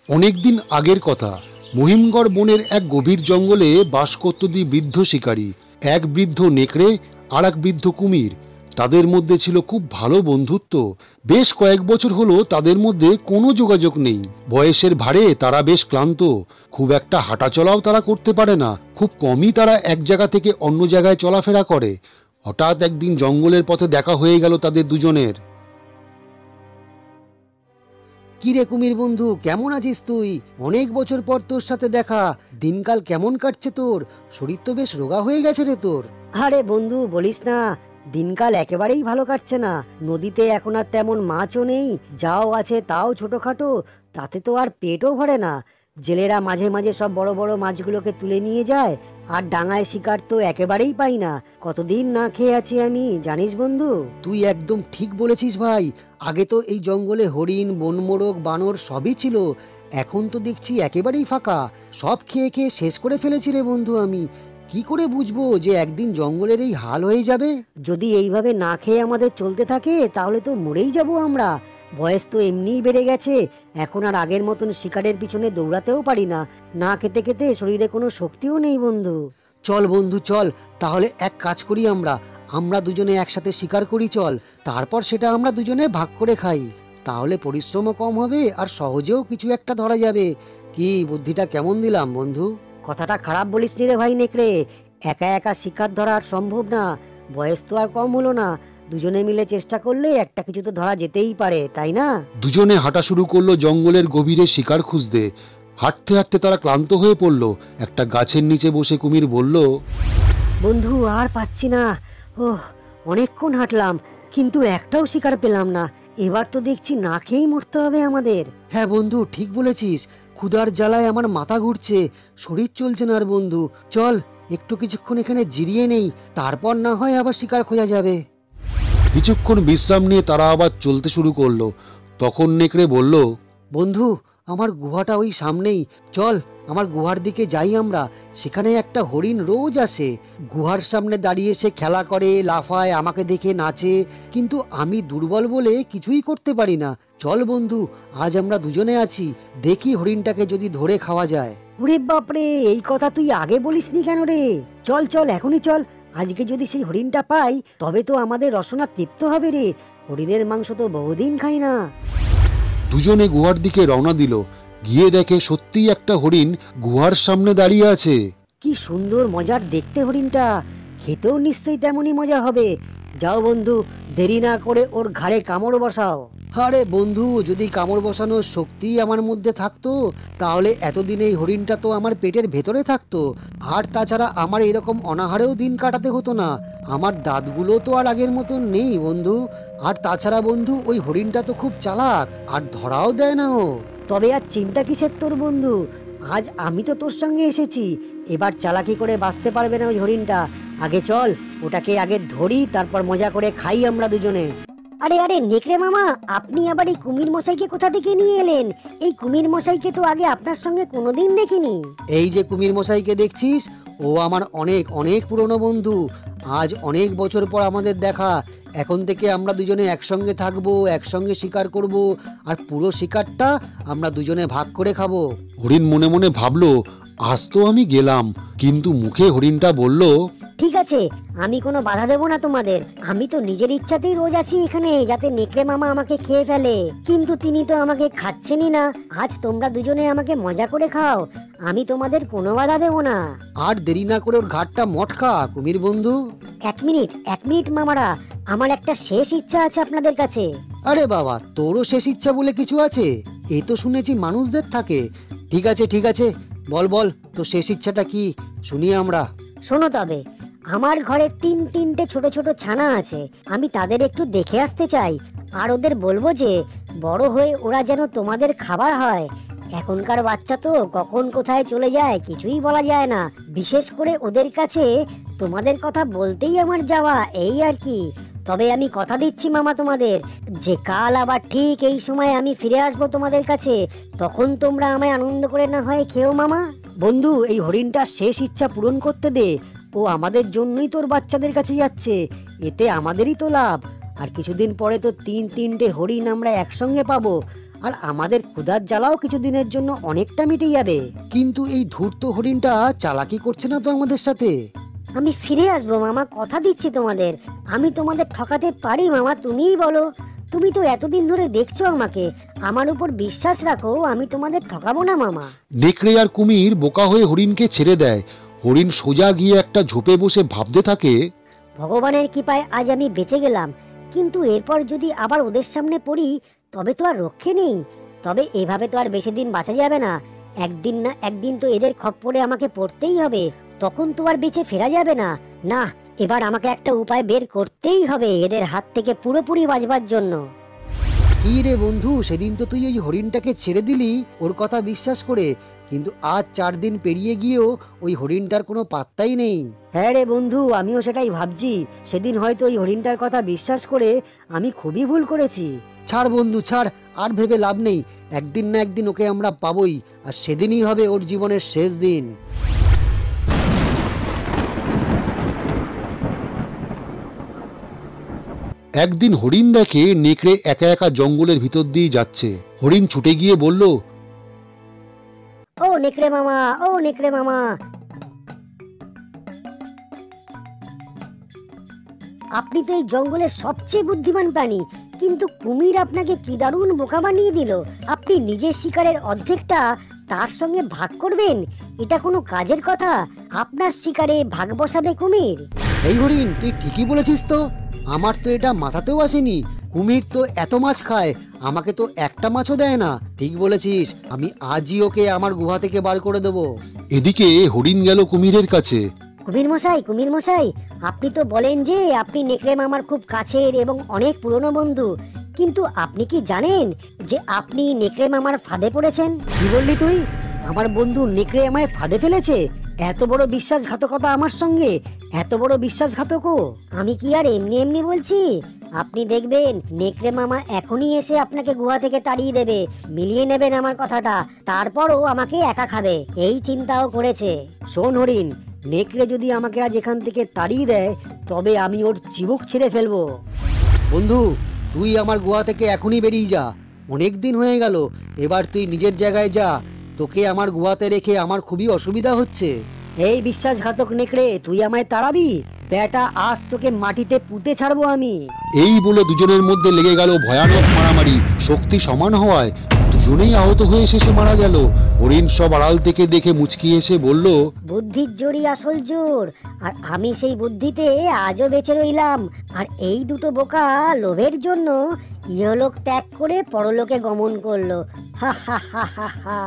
অনেকদিন আগের কথা। মহিমগড় বনের এক গভীর জঙ্গলে বাস করত দুই বৃদ্ধ শিকারী, এক বৃদ্ধ নেকড়ে আর এক বৃদ্ধ কুমির। তাদের মধ্যে ছিল খুব ভালো বন্ধুত্ব। বেশ কয়েক বছর হলো তাদের মধ্যে কোনো যোগাযোগ নেই। বয়সের ভারে তারা বেশ ক্লান্ত, খুব একটা হাঁটাচলাও তারা করতে পারে না, খুব কমই তারা এক জায়গা থেকে অন্য জায়গায় চলাফেরা করে। হঠাৎ একদিন জঙ্গলের পথে দেখা হয়ে গেল তাদের দুজনের। কি রে কুমির বন্ধু, কেমন আছিস তুই? অনেক বছর পর তোর সাথে দেখা। দিনকাল কেমন কাটছে তোর? শরীর তো বেশ রোগা হয়ে গেছে রে তোর। আরে বন্ধু বলিস না, দিনকাল একেবারেই ভালো কাটছে না। নদীতে এখন আর তেমন মাছও নেই, যাও আছে তাও ছোটখাটো, তাতে তো আর পেটও ভরে না। জেলেরা মাঝে মাঝে সব বড় বড় মাছগুলোকে তুলে নিয়ে যায়, আর ডাঙায় শিকার তো একেবারেই পাই না। কতদিন না খেয়ে আছি আমি, জানিস বন্ধু? তুই একদম ঠিক বলেছিস ভাই। আগে তো এই জঙ্গলে হরিণ, বনমোরগ, বানর সবই ছিল। এখন তো দেখছি একেবারেই ফাঁকা। সব খেয়ে খেয়ে শেষ করে ফেলেছি রে বন্ধু আমি। কি করে বুঝবো যে একদিন জঙ্গলের এই হাল হয়ে যাবে? যদি এইভাবে না খেয়ে আমাদের চলতে থাকে তাহলে তো মরেই যাব আমরা। বয়স তো এমনিই বেড়ে গেছে, এখন আর আগের মতন শিকারের পিছনে দৌড়াতেও পারি না। না খেতে খেতে শরীরে কোনো শক্তিও নেই বন্ধু। চল বন্ধু চল, তাহলে এক কাজ করি, আমরা আমরা দুজনে একসাথে শিকার করি চল। তারপর সেটা আমরা দুজনে ভাগ করে খাই। তাহলে পরিশ্রমও কম হবে আর সহজেও কিছু একটা ধরা যাবে। কি বুদ্ধিটা কেমন দিলাম বন্ধু? কথাটা খারাপ বলিস নি রে ভাই নেকড়ে। একা একা শিকার ধরা আর সম্ভব না। বয়স তো আর কম হলো না, দুজনে মিলে চেষ্টা করলে একটা কিছু তো ধরা যেতেই পারে, তাই না? দুজনে হাঁটা শুরু করলো জঙ্গলের গভীরে শিকার খুঁজতে। হাঁটতে হাঁটতে তারা ক্লান্ত হয়ে পড়ল। একটা গাছের নিচে বসে কুমির বলল, বন্ধু আর পাচ্ছি না। ওহ, অনেকক্ষণ হাঁটলাম কিন্তু একটাও শিকার পেলাম না। এবার তো দেখছি না খেয়েই মরতে হবে আমাদের। হ্যাঁ বন্ধু ঠিক বলেছিস, ক্ষুধার জ্বালায় আমার মাথা ঘুরছে, শরীর চলছে না আর বন্ধু। চল একটু কিছুক্ষণ এখানে জিরিয়ে নেই, তারপর না হয় আবার শিকার খোঁজা যাবে। কিছুক্ষণ বিশ্রাম নিয়ে তারা আবার চলতে শুরু করলো। তখন নেকড়ে বলল, বন্ধু আমার গুহাটা ওই সামনেই, চল আমার গুহার দিকে যাই আমরা। সেখানে একটা হরিণ রোজ আসে, গুহার সামনে দাঁড়িয়ে সে খেলা করে, লাফায়, আমাকে দেখে নাচে, কিন্তু আমি দুর্বল বলে কিছুই করতে পারি না। চল বন্ধু, আজ আমরা দুজনে আছি, দেখি হরিণটাকে যদি ধরে খাওয়া যায়। ওরে বাপরে, এই কথা তুই আগে বলিসনি কেন রে? চল চল এখনই চল। আজকে যদি সেই হরিণটা পাই তবে তো আমাদের রসনা তৃপ্ত হবে রে। হরিণের মাংস তো বহুদিন খাই না। দুজনে গুহার দিকে রওনা দিল। গিয়ে দেখে সত্যিই একটা হরিণ গুহার সামনে দাঁড়িয়ে আছে। কি সুন্দর মজার দেখতে হরিণটা, খেতেও নিশ্চয়ই তেমনই মজা হবে। যাও বন্ধু, দেরি না করে ওর ঘাড়ে কামড় বসাও। আরে বন্ধু, যদি কামড় বসানোর শক্তি আমার মধ্যে থাকতো তাহলে এতদিন এই হরিণটা তো আমার পেটের ভেতরে থাকতো। আর তাছাড়া আমার এরকম অনাহারেও দিন কাটাতে হতো না। আমার দাঁতগুলো তো আর আগের মতন নেই বন্ধু। আর তাছাড়া বন্ধু, ওই হরিণটা তো খুব চালাক আর ধরাও দেয় না ও। তবে আর চিন্তা কিসের তোর বন্ধু, আজ আমি তো তোর সঙ্গে এসেছি। এবার চালাকি করে বাঁচতে পারবে না ওই হরিণটা। আগে চল ওটাকে আগে ধরি, তারপর মজা করে খাই আমরা দুজনে। আরে আরে নেকড়ে মামা, আপনি আবার এই কুমির মশাইকে কোথা থেকে নিয়ে এলেন? এই কুমির মশাইকে তো আগে আপনার সঙ্গে কোনোদিন দেখিনি। এই যে কুমির মশাইকে দেখছিস, ও আমার অনেক অনেক পুরনো বন্ধু। আজ অনেক বছর পর আমাদের দেখা। এখন থেকে আমরা দুজনে একসঙ্গে থাকবো, একসঙ্গে শিকার করব, আর পুরো শিকারটা আমরা দুজনে ভাগ করে খাবো। হরিণ মনে মনে ভাবলো, আজ তো আমি গেলাম, কিন্তু মুখে হরিণটা বলল, ঠিক আছে, আমি কোনো বাধা দেবো না তোমাদের। আমি তো নিজের ইচ্ছাতেই রোজ আসি এখানে, যাতে নেকড়ে মামা আমাকে খেয়ে ফেলে, কিন্তু তিনি তো আমাকে খাচ্ছেনই না। আজ তোমরা দুজনে আমাকে মজা করে খাও, আমি তোমাদের কোনো বাধা দেবো না। আর দেরি না করে ওর ঘাটটা মটকা কুমির বন্ধু। এক মিনিট মামারা, আমার একটা শেষ ইচ্ছা আছে আপনাদের কাছে। আরে বাবা, তোরও শেষ ইচ্ছা বলে কিছু আছে? এই তো শুনেছি মানুষদের থাকে। ঠিক আছে, বল বল তো শেষ ইচ্ছাটা কি, শুনি আমরা। শোনো তবে, আমার ঘরে তিনটে ছোট ছোট ছানা আছে, আমি তাদের একটু দেখে আসতে চাই। আর ওদের বলবো যে বড় হয়ে ওরা যেন তোমাদের খাবার হয়। এখনকার বাচ্চা তো কখন কোথায় চলে যায় কিছুই বলা যায় না। বিশেষ করে ওদের কাছে তোমাদের কথা বলতেই আমার যাওয়া, এই আর কি। তবে আমি কথা দিচ্ছি মামা তোমাদের, যে কাল আবার ঠিক এই সময় আমি ফিরে আসবো তোমাদের কাছে। তখন তোমরা আমায় আনন্দ করে না হয় খেও মামা। বন্ধু, এই হরিণটা শেষ ইচ্ছা পূরণ করতে দে। ও আমাদের জন্যই তোর বাচ্চাদের কাছে যাচ্ছে, এতে আমাদেরই তো লাভ। আর কিছুদিন পরে তো তিনটে হরিণ আমরা একসঙ্গে পাবো। আর আমাদের ক্ষুধার জ্বালাও কিছুদিনের জন্য অনেকটা মিটে যাবে। কিন্তু এই ধূর্ত হরিণটা চালাকি করছে না তো আমাদের সাথে? আমি ফিরে আসবো মামা, কথা দিচ্ছি তোমাদের। আমি তোমাদের ঠকাতে পারি মামা, তুমিই বলো। তুমি তো এতদিন ধরে দেখছো আমাকে, আমার উপর বিশ্বাস রাখো, আমি তোমাদের ঠকাবো না মামা। নেকড়ে আর কুমির বোকা হয়ে হরিণকে ছেড়ে দেয়। হরিণ সোজা গিয়ে একটা ঝোপে বসে ভাবতে থাকে, ভগবানের কৃপায় আজ আমি বেঁচে গেলাম, কিন্তু এরপর যদি আবার ওদের সামনে পড়ি তবে তো আর রক্ষে নেই। তবে এভাবে তো আর বেশি দিন বাঁচা যাবে না, একদিন না একদিন তো এদের খপ্পরে আমাকে পড়তেই হবে, তখন তো আর বেঁচে ফেরা যাবে না। না, এবার আমাকে একটা উপায় বের করতেই হবে এদের হাত থেকে পুরোপুরি বাঁচবার জন্য। কি রে বন্ধু, সেদিন তো তুই ওই হরিণটাকে ছেড়ে দিলি ওর কথা বিশ্বাস করে, কিন্তু আজ 4 দিন পেরিয়ে গিয়েও ওই হরিণটার কোনো পাত্তাই নেই। হ্যাঁ রে বন্ধু, আমিও সেটাই ভাবছি। সেদিন হয়তো ওই হরিণটার কথা বিশ্বাস করে আমি খুবই ভুল করেছি। ছাড় বন্ধু ছাড়, আর ভেবে লাভ নেই। একদিন না একদিন ওকে আমরা পাবোই, আর সেদিনই হবে ওর জীবনের শেষ দিন। একদিন হরিণ দেখে নেকড়ে একা একা জঙ্গলের ভিতর দিয়ে যাচ্ছে। হরিণ ছুটে গিয়ে বলল, ও নেকড়ে মামা, ও নেকড়ে মামা, আপনি তো এই জঙ্গলের সবচেয়ে বুদ্ধিমান প্রাণী, কিন্তু কুমির আপনাকে কি দারুণ বোকা বানিয়ে দিল। আপনি নিজের শিকারের অর্ধেকটা তার সঙ্গে ভাগ করবেন, এটা কোনো কাজের কথা? আপনার শিকারে ভাগ বসাবে কুমির? এই হরিণ, তুই ঠিকই বলেছিস তো। আমার তো এটা মাথাতেও আসেনি। কুমির তো এত মাছ খায়, আমাকে তো একটা মাছও দেয় না। ঠিক বলেছিস, আমি আজই ওকে আমার গুহা থেকে বার করে দেবো। এদিকে হরিণ গেল কুমিরের কাছে। কুমির মশাই, কুমির মশাই, আপনি তো বলেন যে আপনি নেকড়ে মামার খুব কাছের এবং অনেক পুরনো বন্ধু, কিন্তু আপনি কি জানেন যে আপনি নেকড়ে মামার ফাঁদে পড়েছেন? কি বললি তুই? আমার বন্ধু নেকড়ে আমায় ফাঁদে ফেলেছে? এত বড় বিশ্বাসঘাতকতা আমার সঙ্গে? এত বড় বিশ্বাসঘাতকও? আমি কি আর এমনি এমনি বলছি? আপনি দেখবেন নেকড়ে মামা এখনই এসে আপনাকে গুহা থেকে তাড়িয়ে দেবে। মিলিয়ে নেবেন আমার কথাটা, তারপরও আমাকে একা খাবে, এই চিন্তাও করেছে। শোন হরিণ, নেকড়ে যদি আমাকে আজ এখান থেকে তাড়িয়ে দেয় তবে আমি ওর চিবুক ছিঁড়ে ফেলবো। বন্ধু, তুই আমার গুহা থেকে এখনই বেরিয়ে যা। অনেক দিন হয়ে গেল, এবার তুই নিজের জায়গায় যা। তোকে আমার গুহাতে রেখে আমার খুবই অসুবিধা হচ্ছে। এই বিশ্বাসঘাতক নেকড়ে, তুই আমায় তাড়াবি? বেটা, আজ তোকে মাটিতে পুঁতে ছাড়বো আমি। এই বলে দুজনের মধ্যে লেগে গেল ভয়ানক মারামারি। শক্তি সমান হওয়ায় দুজনেই আহত হয়ে শেষে মারা গেল। হরিণ সব আড়াল থেকে দেখে মুচকি এসে বলল, বুদ্ধির জোরই আসল জোর, আর আমি সেই বুদ্ধিতে আজও বেঁচে রইলাম। আর এই দুটো বোকা লোভের জন্য ইহলোক ত্যাগ করে পরলোকে গমন করলো। হা হা হা হা হা।